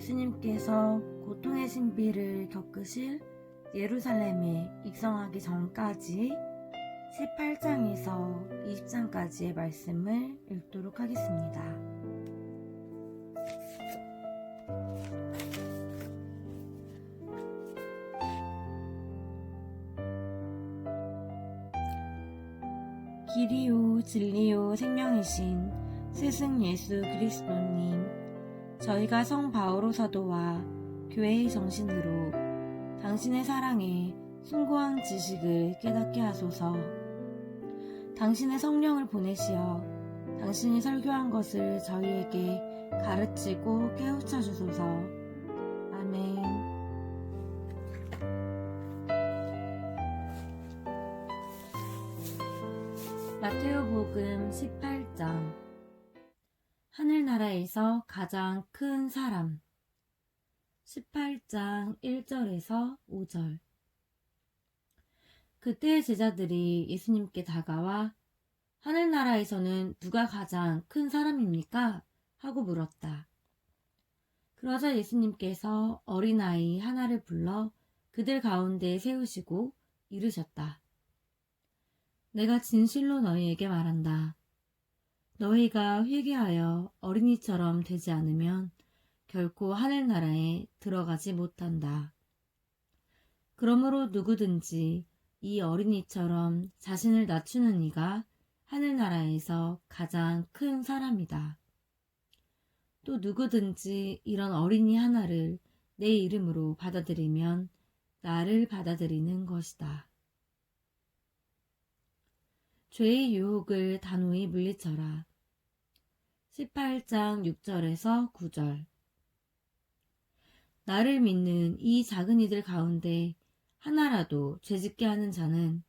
예수님께서 고통의 신비를 겪으실 예루살렘에 입성하기 전까지 18장에서 20장까지의 말씀을 읽도록 하겠습니다. 길이요 진리요 생명이신 스승 예수 그리스도님, 저희가 성 바오로 사도와 교회의 정신으로 당신의 사랑에 숭고한 지식을 깨닫게 하소서. 당신의 성령을 보내시어 당신이 설교한 것을 저희에게 가르치고 깨우쳐 주소서. 아멘. 마테오복음 18장. 하늘나라에서 가장 큰 사람. 18장 1절에서 5절. 그때 제자들이 예수님께 다가와 하늘나라에서는 누가 가장 큰 사람입니까? 하고 물었다. 그러자 예수님께서 어린아이 하나를 불러 그들 가운데 세우시고 이르셨다. 내가 진실로 너희에게 말한다. 너희가 회개하여 어린이처럼 되지 않으면 결코 하늘나라에 들어가지 못한다. 그러므로 누구든지 이 어린이처럼 자신을 낮추는 이가 하늘나라에서 가장 큰 사람이다. 또 누구든지 이런 어린이 하나를 내 이름으로 받아들이면 나를 받아들이는 것이다. 죄의 유혹을 단호히 물리쳐라. 18장 6절에서 9절. 나를 믿는 이 작은 이들 가운데 하나라도 죄짓게 하는 자는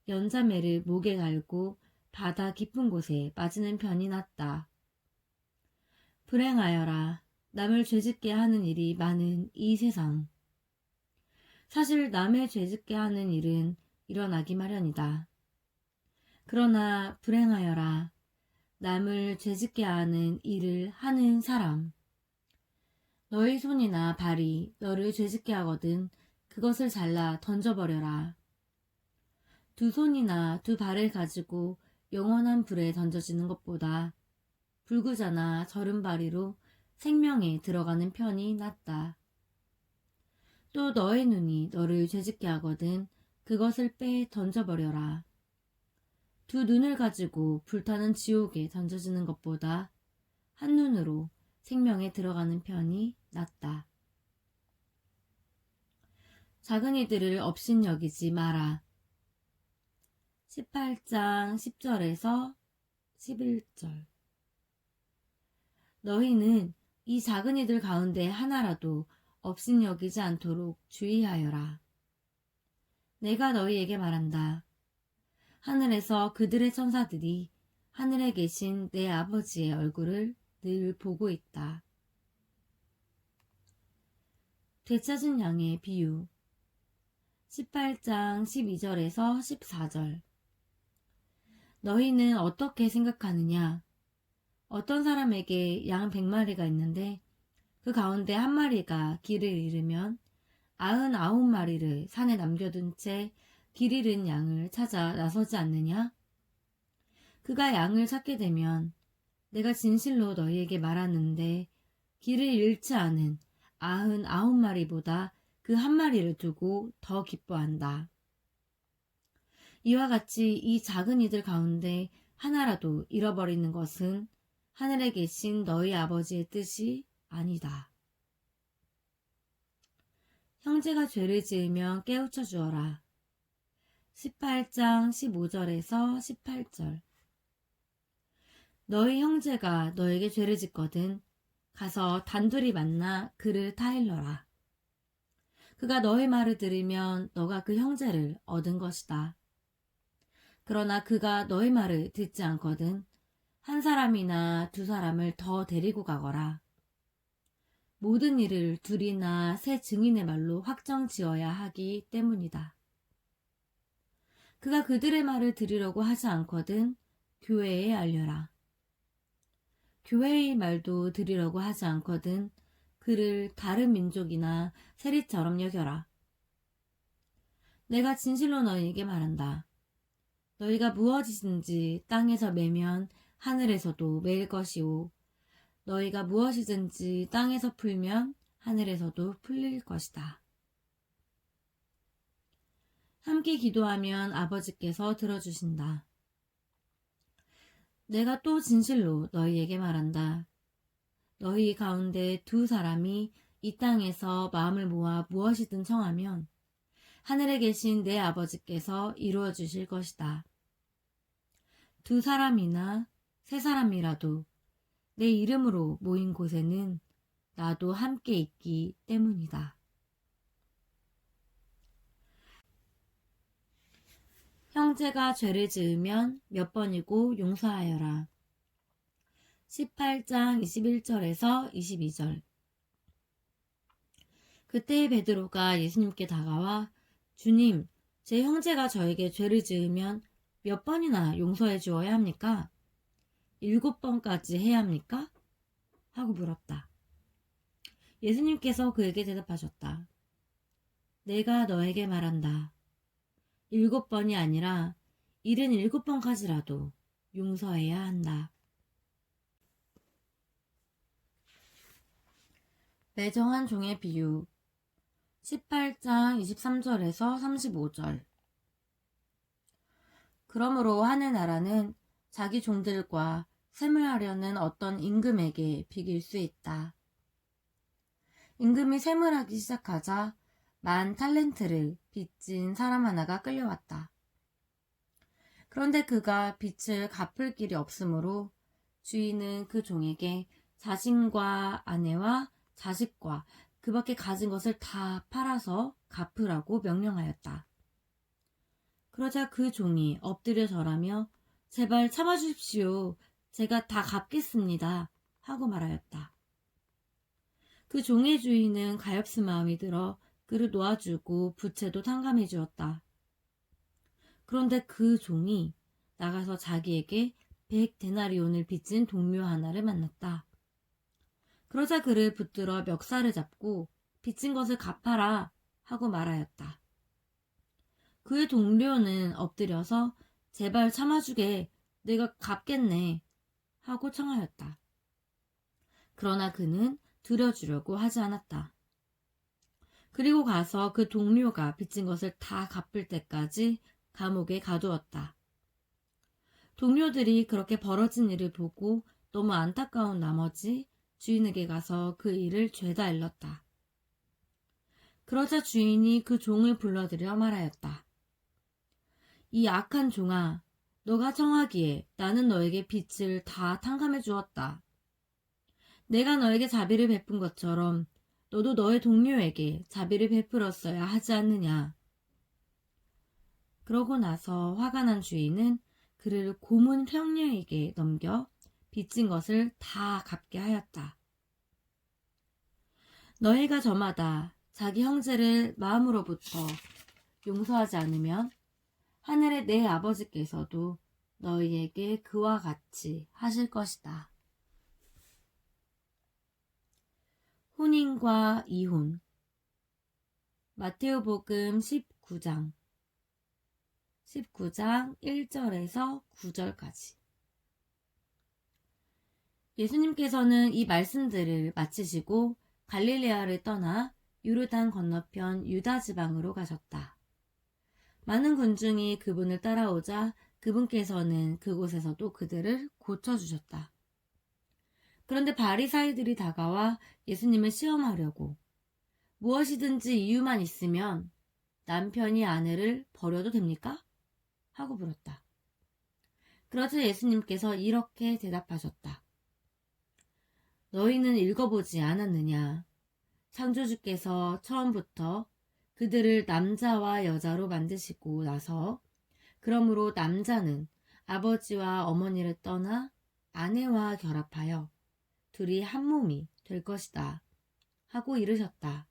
연자매를 목에 갈고 바다 깊은 곳에 빠지는 편이 낫다. 불행하여라. 남을 죄짓게 하는 일이 많은 이 세상. 사실 남의 죄짓게 하는 일은 일어나기 마련이다. 그러나 불행하여라. 남을 죄짓게 하는 일을 하는 사람. 너희 손이나 발이 너를 죄짓게 하거든 그것을 잘라 던져버려라. 두 손이나 두 발을 가지고 영원한 불에 던져지는 것보다 불구자나 저른 바리로 생명에 들어가는 편이 낫다. 또 너의 눈이 너를 죄짓게 하거든 그것을 빼 던져버려라. 두 눈을 가지고 불타는 지옥에 던져지는 것보다 한 눈으로 생명에 들어가는 편이 낫다. 작은 이들을 업신여기지 마라. 18장 10절에서 11절. 너희는 이 작은 이들 가운데 하나라도 업신여기지 않도록 주의하여라. 내가 너희에게 말한다. 하늘에서 그들의 천사들이 하늘에 계신 내 아버지의 얼굴을 늘 보고 있다. 되찾은 양의 비유. 18장 12절에서 14절. 너희는 어떻게 생각하느냐? 어떤 사람에게 양 100마리가 있는데 그 가운데 한 마리가 길을 잃으면 99마리를 산에 남겨둔 채 길 잃은 양을 찾아 나서지 않느냐? 그가 양을 찾게 되면 내가 진실로 너희에게 말하는데 길을 잃지 않은 99마리보다 그 한 마리를 두고 더 기뻐한다. 이와 같이 이 작은 이들 가운데 하나라도 잃어버리는 것은 하늘에 계신 너희 아버지의 뜻이 아니다. 형제가 죄를 지으면 깨우쳐 주어라. 18장 15절에서 18절. 너희 형제가 너에게 죄를 짓거든 가서 단둘이 만나 그를 타일러라. 그가 너의 말을 들으면 너가 그 형제를 얻은 것이다. 그러나 그가 너의 말을 듣지 않거든 한 사람이나 두 사람을 더 데리고 가거라. 모든 일을 둘이나 세 증인의 말로 확정지어야 하기 때문이다. 그가 그들의 말을 들으려고 하지 않거든 교회에 알려라. 교회의 말도 들으려고 하지 않거든 그를 다른 민족이나 세리처럼 여겨라. 내가 진실로 너희에게 말한다. 너희가 무엇이든지 땅에서 매면 하늘에서도 매일 것이요 너희가 무엇이든지 땅에서 풀면 하늘에서도 풀릴 것이다. 함께 기도하면 아버지께서 들어주신다. 내가 또 진실로 너희에게 말한다. 너희 가운데 두 사람이 이 땅에서 마음을 모아 무엇이든 청하면 하늘에 계신 내 아버지께서 이루어 주실 것이다. 두 사람이나 세 사람이라도 내 이름으로 모인 곳에는 나도 함께 있기 때문이다. 형제가 죄를 지으면 몇 번이고 용서하여라. 18장 21절에서 22절. 그때 베드로가 예수님께 다가와 주님, 제 형제가 저에게 죄를 지으면 몇 번이나 용서해 주어야 합니까? 7번까지 해야 합니까? 하고 물었다. 예수님께서 그에게 대답하셨다. 내가 너에게 말한다. 7번이 아니라 77번까지라도 용서해야 한다. 매정한 종의 비유 18장 23절에서 35절. 그러므로 하늘 나라는 자기 종들과 샘을하려는 어떤 임금에게 비길 수 있다. 임금이 샘을하기 시작하자 10,000달란트를 빚진 사람 하나가 끌려왔다. 그런데 그가 빚을 갚을 길이 없으므로 주인은 그 종에게 자신과 아내와 자식과 그 밖에 가진 것을 다 팔아서 갚으라고 명령하였다. 그러자 그 종이 엎드려 절하며 제발 참아주십시오. 제가 다 갚겠습니다. 하고 말하였다. 그 종의 주인은 가엾은 마음이 들어 그를 놓아주고 부채도 탕감해 주었다. 그런데 그 종이 나가서 자기에게 100데나리온을 빚진 동료 하나를 만났다. 그러자 그를 붙들어 멱살을 잡고 빚진 것을 갚아라 하고 말하였다. 그의 동료는 엎드려서 제발 참아주게 내가 갚겠네 하고 청하였다. 그러나 그는 들여주려고 하지 않았다. 그리고 가서 그 동료가 빚진 것을 다 갚을 때까지 감옥에 가두었다. 동료들이 그렇게 벌어진 일을 보고 너무 안타까운 나머지 주인에게 가서 그 일을 죄다 일렀다. 그러자 주인이 그 종을 불러들여 말하였다. 이 악한 종아, 너가 청하기에 나는 너에게 빚을 다 탕감해 주었다. 내가 너에게 자비를 베푼 것처럼 너도 너의 동료에게 자비를 베풀었어야 하지 않느냐. 그러고 나서 화가 난 주인은 그를 고문 형녀에게 넘겨 빚진 것을 다 갚게 하였다. 너희가 저마다 자기 형제를 마음으로부터 용서하지 않으면 하늘의 내 아버지께서도 너희에게 그와 같이 하실 것이다. 혼인과 이혼. 마테오복음 19장 1절에서 9절까지. 예수님께서는 이 말씀들을 마치시고 갈릴레아를 떠나 요르단 건너편 유다 지방으로 가셨다. 많은 군중이 그분을 따라오자 그분께서는 그곳에서도 그들을 고쳐주셨다. 그런데 바리사이들이 다가와 예수님을 시험하려고 무엇이든지 이유만 있으면 남편이 아내를 버려도 됩니까? 하고 물었다. 그러자 예수님께서 이렇게 대답하셨다. 너희는 읽어보지 않았느냐? 창조주께서 처음부터 그들을 남자와 여자로 만드시고 나서 그러므로 남자는 아버지와 어머니를 떠나 아내와 결합하여 둘이 한 몸이 될 것이다 하고 이르셨다.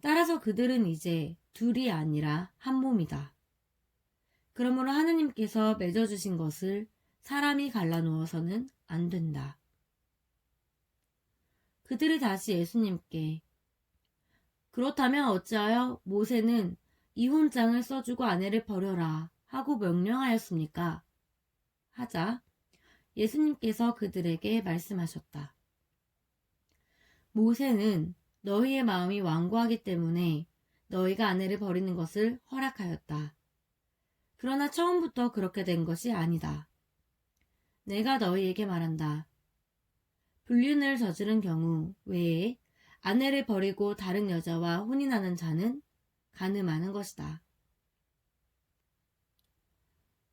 따라서 그들은 이제 둘이 아니라 한 몸이다. 그러므로 하느님께서 맺어주신 것을 사람이 갈라놓아서는 안 된다. 그들이 다시 예수님께 그렇다면 어찌하여 모세는 이혼장을 써주고 아내를 버려라 하고 명령하였습니까? 하자 예수님께서 그들에게 말씀하셨다. 모세는 너희의 마음이 완고하기 때문에 너희가 아내를 버리는 것을 허락하였다. 그러나 처음부터 그렇게 된 것이 아니다. 내가 너희에게 말한다. 불륜을 저지른 경우 외에 아내를 버리고 다른 여자와 혼인하는 자는 간음하는 것이다.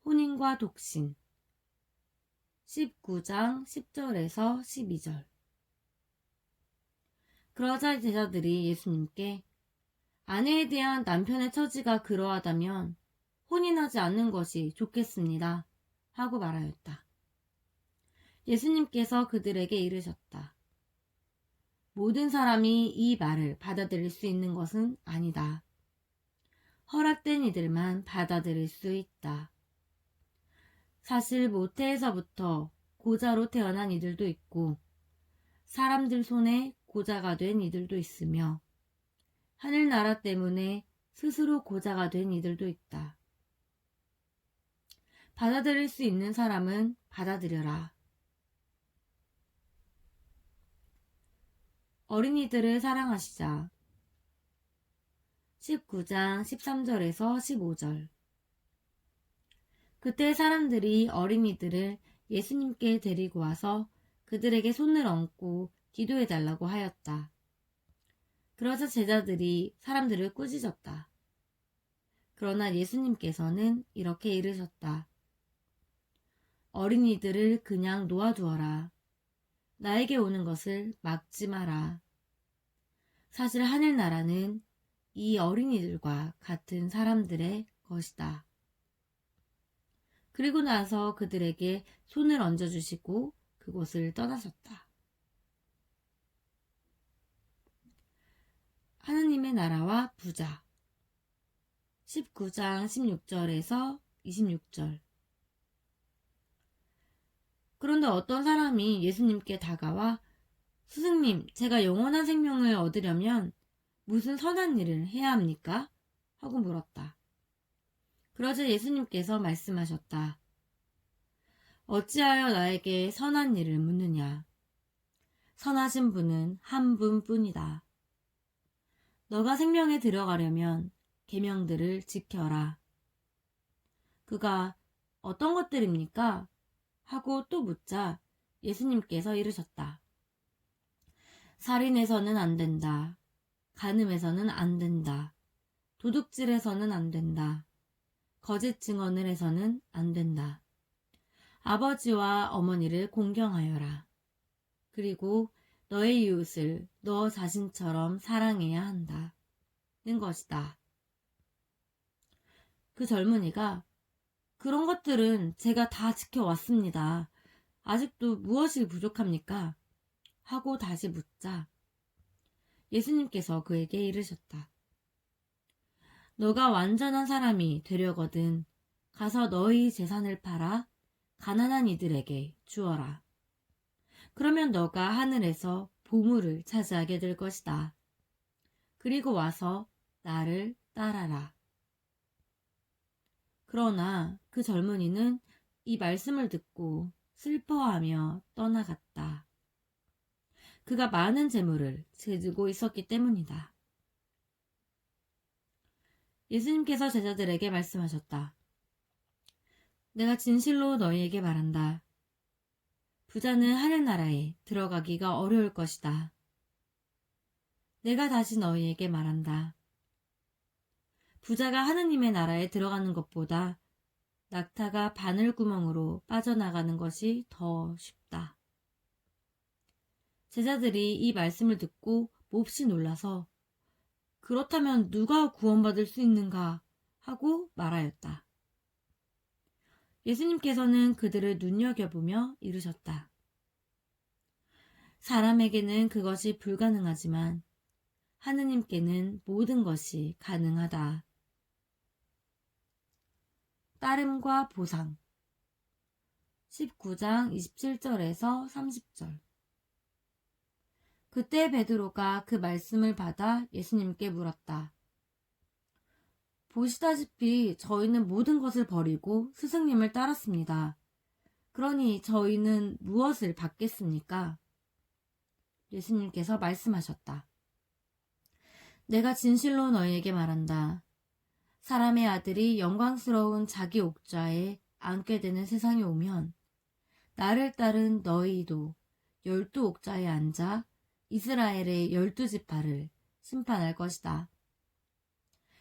혼인과 독신 19장 10절에서 12절. 그러자 제자들이 예수님께 아내에 대한 남편의 처지가 그러하다면 혼인하지 않는 것이 좋겠습니다. 하고 말하였다. 예수님께서 그들에게 이르셨다. 모든 사람이 이 말을 받아들일 수 있는 것은 아니다. 허락된 이들만 받아들일 수 있다. 사실 모태에서부터 고자로 태어난 이들도 있고 사람들 손에 고자가 된 이들도 있으며 하늘나라 때문에 스스로 고자가 된 이들도 있다. 받아들일 수 있는 사람은 받아들여라. 어린이들을 사랑하시자. 19장 13절에서 15절. 그때 사람들이 어린이들을 예수님께 데리고 와서 그들에게 손을 얹고 기도해달라고 하였다. 그러자 제자들이 사람들을 꾸짖었다. 그러나 예수님께서는 이렇게 이르셨다. 어린이들을 그냥 놓아두어라. 나에게 오는 것을 막지 마라. 사실 하늘나라는 이 어린이들과 같은 사람들의 것이다. 그리고 나서 그들에게 손을 얹어주시고 그곳을 떠나셨다. 하느님의 나라와 부자 19장 16절에서 26절. 그런데 어떤 사람이 예수님께 다가와 스승님, 제가 영원한 생명을 얻으려면 무슨 선한 일을 해야 합니까? 하고 물었다. 그러자 예수님께서 말씀하셨다. 어찌하여 나에게 선한 일을 묻느냐? 선하신 분은 한 분뿐이다. 너가 생명에 들어가려면 계명들을 지켜라. 그가 어떤 것들입니까? 하고 또 묻자 예수님께서 이르셨다. 살인해서는 안 된다. 간음해서는 안 된다. 도둑질해서는 안 된다. 거짓 증언을 해서는 안 된다. 아버지와 어머니를 공경하여라. 그리고 너의 이웃을 너 자신처럼 사랑해야 한다. 는 것이다. 그 젊은이가 그런 것들은 제가 다 지켜왔습니다. 아직도 무엇이 부족합니까? 하고 다시 묻자 예수님께서 그에게 이르셨다. 너가 완전한 사람이 되려거든 가서 너희 재산을 팔아 가난한 이들에게 주어라. 그러면 너가 하늘에서 보물을 차지하게 될 것이다. 그리고 와서 나를 따라라. 그러나 그 젊은이는 이 말씀을 듣고 슬퍼하며 떠나갔다. 그가 많은 재물을 가지고 있었기 때문이다. 예수님께서 제자들에게 말씀하셨다. 내가 진실로 너희에게 말한다. 부자는 하늘나라에 들어가기가 어려울 것이다. 내가 다시 너희에게 말한다. 부자가 하느님의 나라에 들어가는 것보다 낙타가 바늘구멍으로 빠져나가는 것이 더 쉽다. 제자들이 이 말씀을 듣고 몹시 놀라서 그렇다면 누가 구원받을 수 있는가 하고 말하였다. 예수님께서는 그들을 눈여겨보며 이르셨다. 사람에게는 그것이 불가능하지만 하느님께는 모든 것이 가능하다. 따름과 보상 19장 27절에서 30절. 그때 베드로가 그 말씀을 받아 예수님께 물었다. 보시다시피 저희는 모든 것을 버리고 스승님을 따랐습니다. 그러니 저희는 무엇을 받겠습니까? 예수님께서 말씀하셨다. 내가 진실로 너희에게 말한다. 사람의 아들이 영광스러운 자기 옥좌에 앉게 되는 세상이 오면 나를 따른 너희도 12옥좌에 앉아 이스라엘의 12지파를 심판할 것이다.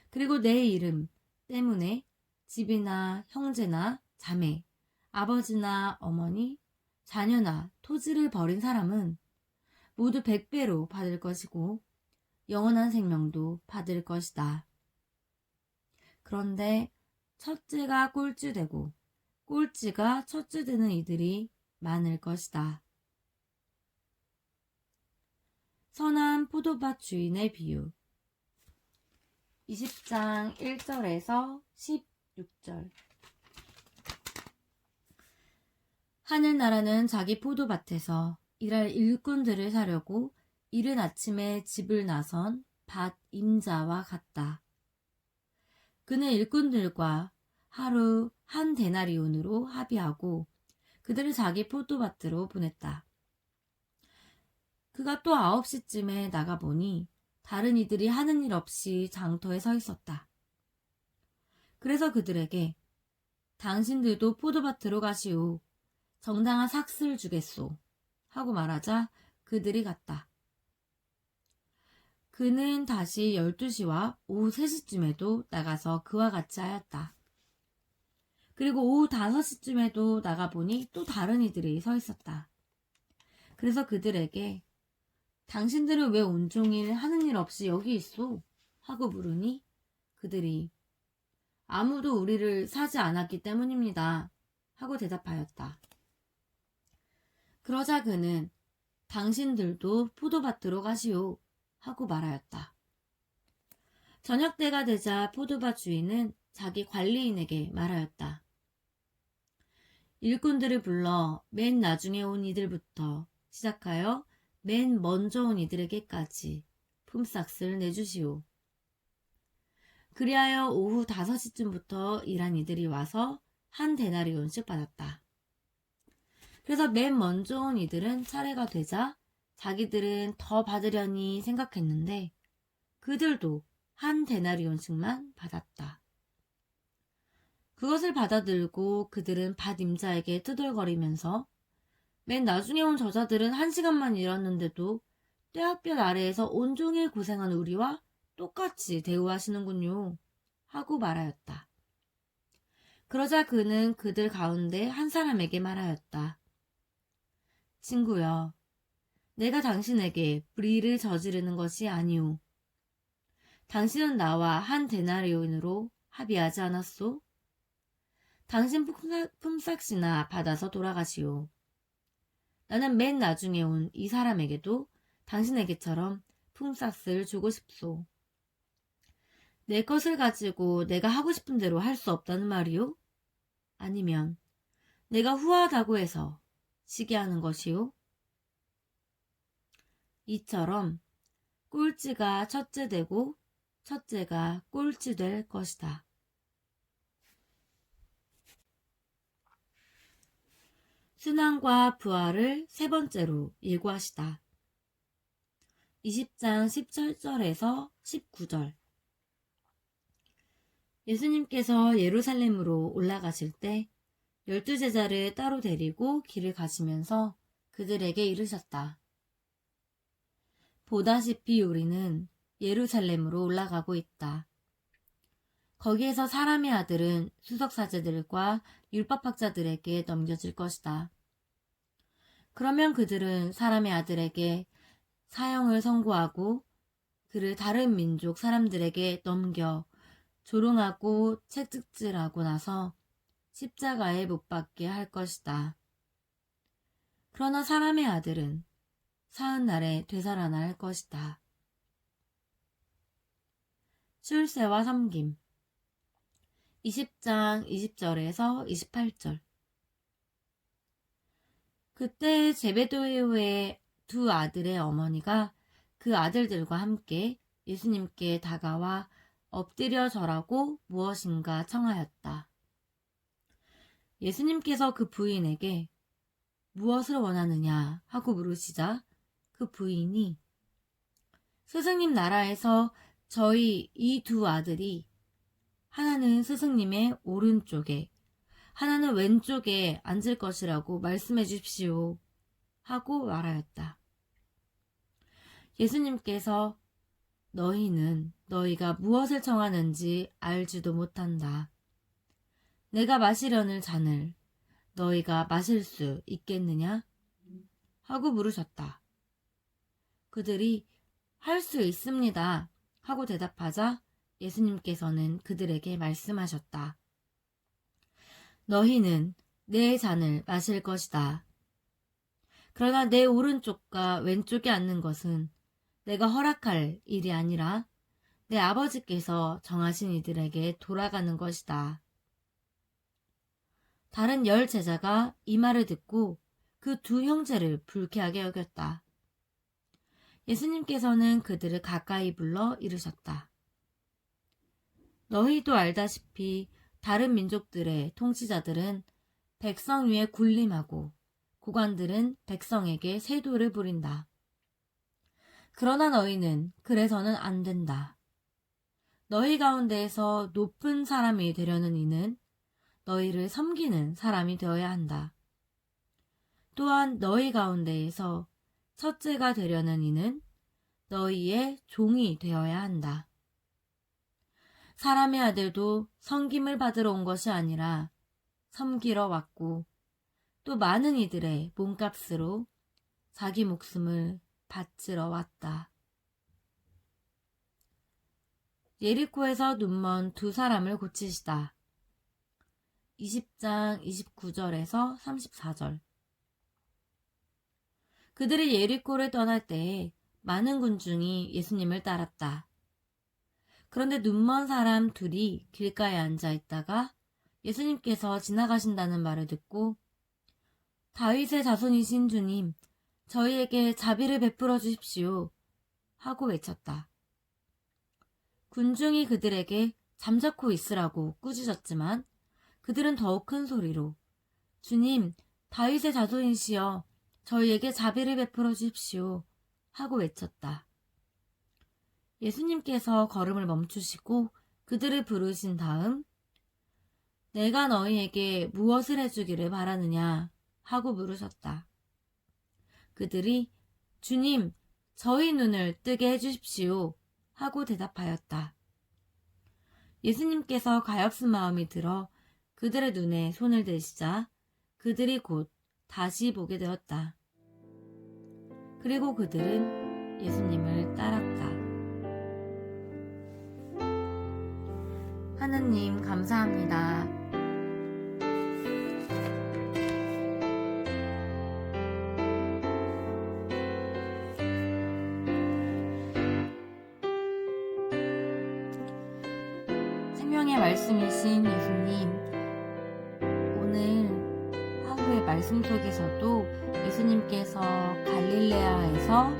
그리고 내 이름 때문에 집이나 형제나 자매, 아버지나 어머니, 자녀나 토지를 버린 사람은 모두 100배로 받을 것이고 영원한 생명도 받을 것이다. 그런데 첫째가 꼴찌되고 꼴찌가 첫째되는 이들이 많을 것이다. 선한 포도밭 주인의 비유 20장 1절에서 16절 하늘나라는 자기 포도밭에서 일할 일꾼들을 사려고 이른 아침에 집을 나선 밭 임자와 같다. 그는 일꾼들과 하루 한 데나리온으로 합의하고 그들을 자기 포도밭으로 보냈다. 그가 또 9시쯤에 나가보니 다른 이들이 하는 일 없이 장터에 서 있었다. 그래서 그들에게 당신들도 포도밭으로 가시오. 정당한 삭슬 주겠소. 하고 말하자 그들이 갔다. 그는 다시 12시와 오후 3시쯤에도 나가서 그와 같이 하였다. 그리고 오후 5시쯤에도 나가보니 또 다른 이들이 서 있었다. 그래서 그들에게 당신들은 왜 온종일 하는 일 없이 여기 있소? 하고 물으니 그들이 아무도 우리를 사지 않았기 때문입니다. 하고 대답하였다. 그러자 그는 당신들도 포도밭으로 가시오. 하고 말하였다. 저녁 때가 되자 포도밭 주인은 자기 관리인에게 말하였다. 일꾼들을 불러 맨 나중에 온 이들부터 시작하여 맨 먼저 온 이들에게까지 품삯을 내주시오. 그리하여 오후 5시쯤부터 일한 이들이 와서 한 데나리온씩 받았다. 그래서 맨 먼저 온 이들은 차례가 되자 자기들은 더 받으려니 생각했는데 그들도 한 데나리온씩만 받았다. 그것을 받아들고 그들은 밭 임자에게 투덜거리면서 맨 나중에 온 저자들은 1시간만 일했는데도 떼학볕 아래에서 온종일 고생한 우리와 똑같이 대우하시는군요. 하고 말하였다. 그러자 그는 그들 가운데 한 사람에게 말하였다. 친구여, 내가 당신에게 불의를 저지르는 것이 아니오. 당신은 나와 한 데나리온으로 합의하지 않았소? 당신 품삯이나 받아서 돌아가시오. 나는 맨 나중에 온 이 사람에게도 당신에게처럼 품삯을 주고 싶소. 내 것을 가지고 내가 하고 싶은 대로 할 수 없다는 말이오? 아니면 내가 후하다고 해서 시기하는 것이오? 이처럼 꼴찌가 첫째 되고 첫째가 꼴찌 될 것이다. 순환과 부활을 세 번째로 예고하시다. 20장 17절에서 19절 예수님께서 예루살렘으로 올라가실 때 12제자를 따로 데리고 길을 가시면서 그들에게 이르셨다. 보다시피 우리는 예루살렘으로 올라가고 있다. 거기에서 사람의 아들은 수석사제들과 율법학자들에게 넘겨질 것이다. 그러면 그들은 사람의 아들에게 사형을 선고하고 그를 다른 민족 사람들에게 넘겨 조롱하고 채찍질하고 나서 십자가에 못 박게 할 것이다. 그러나 사람의 아들은 사흘날에 되살아날 것이다. 출세와 섬김 20장 20절에서 28절 그때 제베데오의 두 아들의 어머니가 그 아들들과 함께 예수님께 다가와 엎드려 절하고 무엇인가 청하였다. 예수님께서 그 부인에게 무엇을 원하느냐 하고 물으시자 그 부인이 스승님 나라에서 저희 이 두 아들이 하나는 스승님의 오른쪽에 하나는 왼쪽에 앉을 것이라고 말씀해 주십시오 하고 말하였다. 예수님께서 너희는 너희가 무엇을 청하는지 알지도 못한다. 내가 마시려는 잔을 너희가 마실 수 있겠느냐? 하고 물으셨다. 그들이 할 수 있습니다 하고 대답하자 예수님께서는 그들에게 말씀하셨다. 너희는 내 잔을 마실 것이다. 그러나 내 오른쪽과 왼쪽에 앉는 것은 내가 허락할 일이 아니라 내 아버지께서 정하신 이들에게 돌아가는 것이다. 다른 10 제자가 이 말을 듣고 그 두 형제를 불쾌하게 여겼다. 예수님께서는 그들을 가까이 불러 이르셨다. 너희도 알다시피 다른 민족들의 통치자들은 백성 위에 군림하고 고관들은 백성에게 세도를 부린다. 그러나 너희는 그래서는 안 된다. 너희 가운데에서 높은 사람이 되려는 이는 너희를 섬기는 사람이 되어야 한다. 또한 너희 가운데에서 첫째가 되려는 이는 너희의 종이 되어야 한다. 사람의 아들도 섬김을 받으러 온 것이 아니라 섬기러 왔고 또 많은 이들의 몸값으로 자기 목숨을 바치러 왔다. 예리코에서 눈먼 두 사람을 고치시다. 20장 29절에서 34절. 그들이 예리코를 떠날 때에 많은 군중이 예수님을 따랐다. 그런데 눈먼 사람 둘이 길가에 앉아 있다가 예수님께서 지나가신다는 말을 듣고 다윗의 자손이신 주님, 저희에게 자비를 베풀어 주십시오 하고 외쳤다. 군중이 그들에게 잠자코 있으라고 꾸짖었지만 그들은 더욱 큰 소리로 주님, 다윗의 자손이시여 저희에게 자비를 베풀어 주십시오 하고 외쳤다. 예수님께서 걸음을 멈추시고 그들을 부르신 다음 내가 너희에게 무엇을 해주기를 바라느냐 하고 물으셨다. 그들이 주님, 저희 눈을 뜨게 해주십시오 하고 대답하였다. 예수님께서 가엾은 마음이 들어 그들의 눈에 손을 대시자 그들이 곧 다시 보게 되었다. 그리고 그들은 예수님을 따랐다. 하느님 감사합니다. 생명의 말씀이신 예수님, 오늘 하루의 말씀 속에서도 예수님께서 갈릴레아에서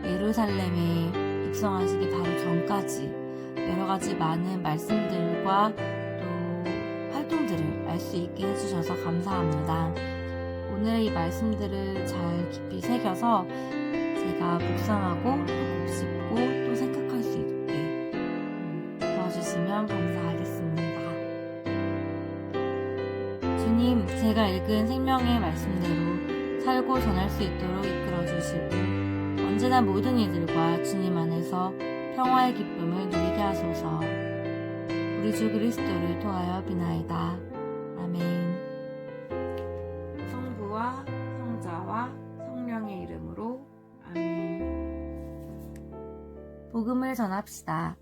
예루살렘에 입성하시기 바로 전까지 여러 가지 많은 말씀들과 또 활동들을 알 수 있게 해주셔서 감사합니다. 오늘의 이 말씀들을 잘 깊이 새겨서 제가 묵상하고 또 곱씹고 또 생각할 수 있게 도와주시면 감사하겠습니다. 주님, 제가 읽은 생명의 말씀대로 살고 전할 수 있도록 이끌어주시고 언제나 모든 이들과 주님 안에서 평화의 기쁨을 누리게 하소서. 우리 주 그리스도를 통하여 비나이다. 아멘. 성부와 성자와 성령의 이름으로 아멘. 복음을 전합시다.